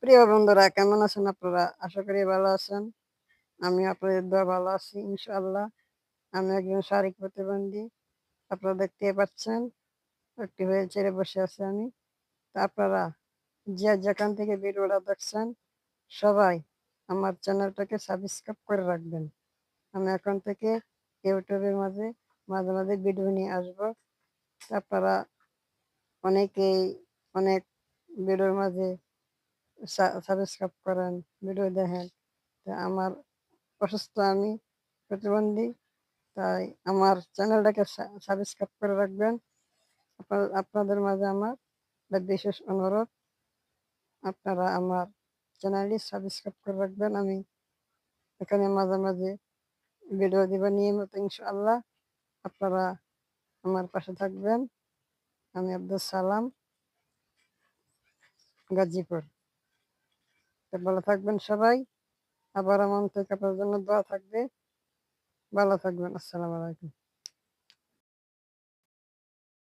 প্রিয় বন্ধুরা, কেমন আছেন আপনারা? আশা করি ভালো আছেন। আমি আপনাদের দোয়া ভালো আছি ইনশাআল্লাহ। আমি একজন শারীরিক প্রতিবন্ধী। আপনারা দেখতেই পাচ্ছেন একটি হুইল চেয়ারে বসে আছি আমি। তো আপনারা যে যেখান থেকে ভিডিওটা দেখছেন সবাই আমার চ্যানেলটাকে সাবস্ক্রাইব করে রাখবেন। আমি এখন থেকে ইউটিউবের মাঝে মাঝে মাঝে ভিডিও নিয়ে আসবো। আপনারা অনেকেই অনেক ভিডিওর মাঝে সাবস্ক্রাইব করেন, ভিডিও দেখেন। তা আমার অসুস্থ, আমি প্রতিবন্ধী, তাই আমার চ্যানেলটাকে সাবস্ক্রাইব করে রাখবেন। আপনাদের মাঝে আমার একটা বিশেষ অনুরোধ, আপনারা আমার চ্যানেলটি সাবস্ক্রাইব করে রাখবেন। আমি এখানে মাঝে মাঝে ভিডিও দিব নিয়মিত ইনশাআল্লাহ। আপনারা আমার পাশে থাকবেন। আমি আব্দুল সালাম, গাজীপুর। তো ভালো থাকবেন সবাই। আবার আমার থেকে আপনার জন্য দোয়া থাকবে। ভালো থাকবেন। আসসালামু আলাইকুম।